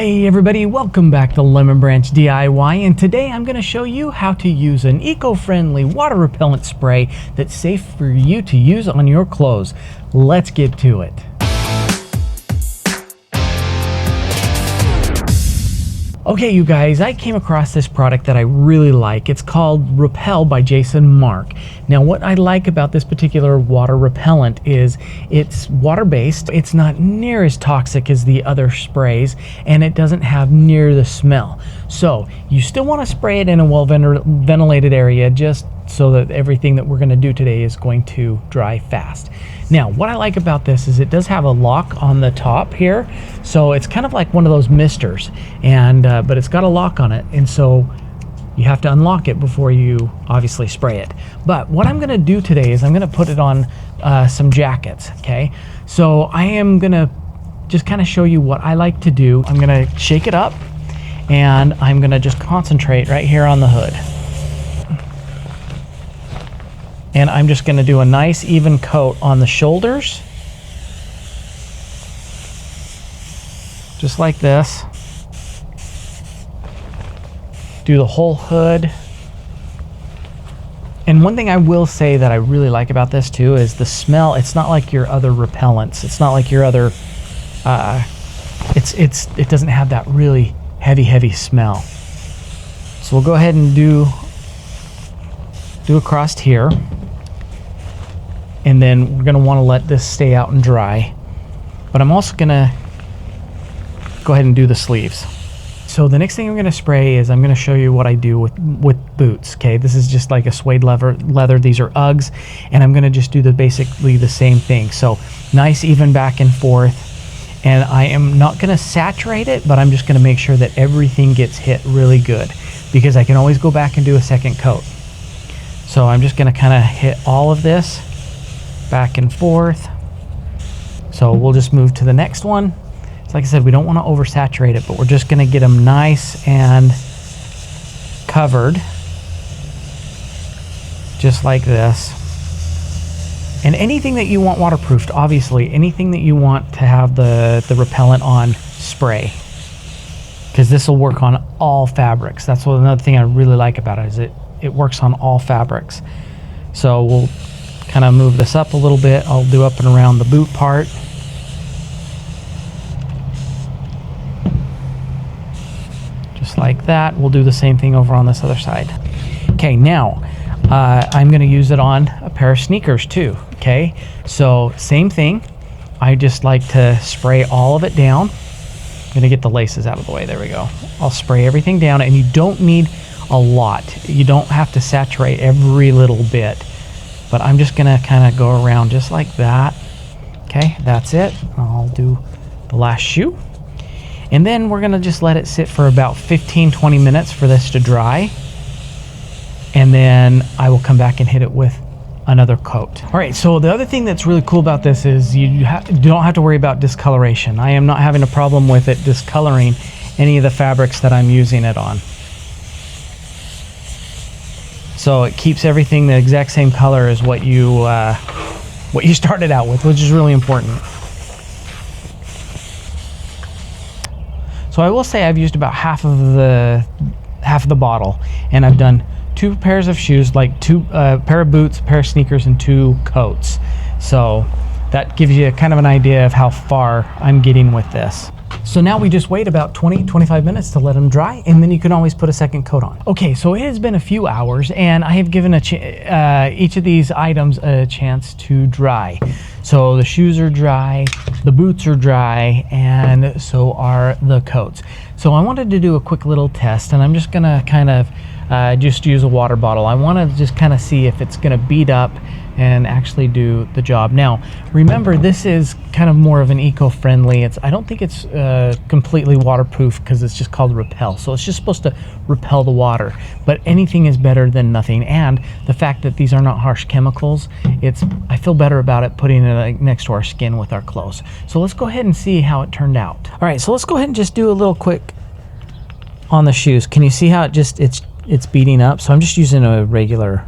Hey everybody, welcome back to Lemon Branch DIY, and today I'm going to show you how to use an eco-friendly water repellent spray that's safe for you to use on your clothes. Let's get to it. Okay, you guys, I came across this product that I really like. It's called Repel by Jason Mark. Now, what I like about this particular water repellent is it's water-based. It's not near as toxic as the other sprays, and it doesn't have near the smell. So you still want to spray it in a well-ventilated area just so that everything that we're going to do today is going to dry fast. Now, what I like about this is it does have a lock on the top here, so it's kind of like one of those misters, and but it's got a lock on it, and so you have to unlock it before you obviously spray it. But what I'm going to do today is I'm going to put it on some jackets. Okay, so I am going to just kind of show you what I like to do. I'm going to shake it up, and I'm going to just concentrate right here on the hood. And I'm just going to do a nice even coat on the shoulders. Just like this. Do the whole hood. And one thing I will say that I really like about this too is the smell. It's not like your other repellents. It's not like your other, it doesn't have that really heavy smell. So we'll go ahead and do across here. And then we're going to want to let this stay out and dry. But I'm also going to go ahead and do the sleeves. So the next thing I'm going to spray is I'm going to show you what I do with boots. Okay, this is just like a suede leather. These are Uggs, and I'm going to just do basically the same thing. So nice even back and forth. And I am not going to saturate it, but I'm just going to make sure that everything gets hit really good, because I can always go back and do a second coat. So I'm just going to kind of hit all of this back and forth. So we'll just move to the next one. So like I said, we don't want to oversaturate it, but we're just going to get them nice and covered, just like this. And anything that you want waterproofed, obviously, anything that you want to have the repellent on, spray, because this will work on all fabrics. That's another thing I really like about it, is it works on all fabrics. So we'll kind of move this up a little bit. I'll do up and around the boot part. Just like that. We'll do the same thing over on this other side. Okay, now I'm going to use it on a pair of sneakers too. Okay, so same thing. I just like to spray all of it down. I'm going to get the laces out of the way. There we go. I'll spray everything down, and you don't need a lot. You don't have to saturate every little bit. But I'm just gonna kind of go around just like that. Okay, that's it. I'll do the last shoe. And then we're gonna just let it sit for about 15-20 minutes for this to dry. And then I will come back and hit it with another coat. All right, so the other thing that's really cool about this is you don't have to worry about discoloration. I am not having a problem with it discoloring any of the fabrics that I'm using it on. So it keeps everything the exact same color as what you started out with, which is really important. So I will say I've used about half of the bottle, and I've done 2 pairs of shoes, like pair of boots, a pair of sneakers, and 2 coats. So that gives you kind of an idea of how far I'm getting with this. So now we just wait about 20-25 minutes to let them dry, and then you can always put a second coat on. Okay, so it has been a few hours, and I have given each of these items a chance to dry. So the shoes are dry, the boots are dry, and so are the coats. So I wanted to do a quick little test, and I'm just gonna kind of just use a water bottle. I want to just kind of see if it's gonna beat up and actually do the job. Now, remember, this is kind of more of an eco-friendly. I don't think it's completely waterproof, because it's just called Repel. So it's just supposed to repel the water. But anything is better than nothing. And the fact that these are not harsh chemicals, I feel better about it putting it next to our skin with our clothes. So let's go ahead and see how it turned out. All right, so let's go ahead and just do a little quick on the shoes. Can you see how it's beating up? So I'm just using a regular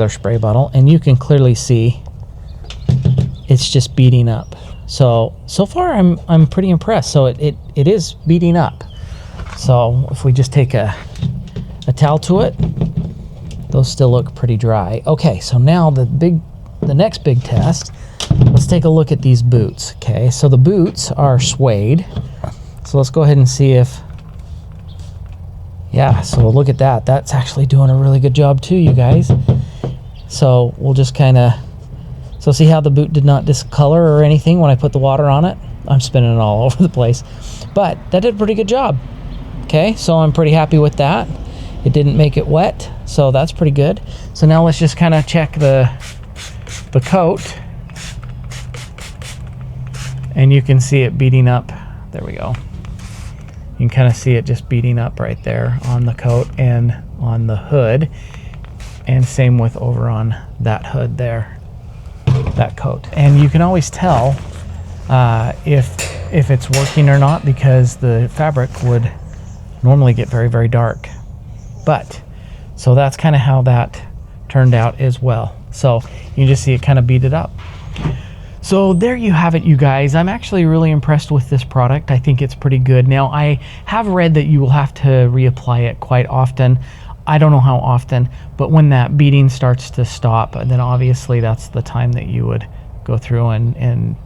spray bottle, and you can clearly see it's just beating up. So far I'm pretty impressed. So it is beating up. So if we just take a towel to it, those still look pretty dry. Okay, so now the next big test, let's take a look at these boots. Okay, so the boots are suede. So let's go ahead and see if, yeah, so look at that. That's actually doing a really good job too, you guys. So we'll just kind of, so see how the boot did not discolor or anything when I put the water on it? I'm spinning it all over the place. But that did a pretty good job. Okay, so I'm pretty happy with that. It didn't make it wet, so that's pretty good. So now let's just kind of check the coat. And you can see it beating up. There we go. You can kind of see it just beating up right there on the coat and on the hood. And same with over on that hood there, that coat. And you can always tell if it's working or not, because the fabric would normally get very, very dark. But, so that's kind of how that turned out as well. So you can just see it kind of beat it up. So there you have it, you guys. I'm actually really impressed with this product. I think it's pretty good. Now, I have read that you will have to reapply it quite often. I don't know how often, but when that beating starts to stop, then obviously that's the time that you would go through and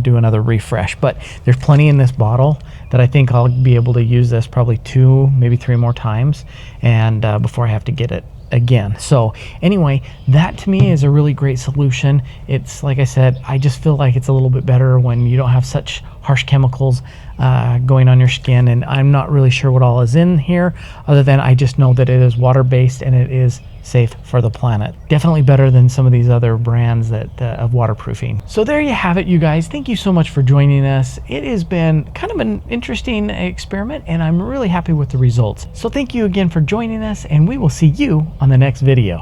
do another refresh. But there's plenty in this bottle that I think I'll be able to use this probably 2, maybe 3 more times, and before I have to get it again. So anyway, that to me is a really great solution. It's like I said, I just feel like it's a little bit better when you don't have such harsh chemicals going on your skin, and I'm not really sure what all is in here, other than I just know that it is water-based and it is safe for the planet. Definitely better than some of these other brands that of waterproofing. So there you have it, you guys. Thank you so much for joining us. It has been kind of an interesting experiment, and I'm really happy with the results. So thank you again for joining us, and we will see you on the next video.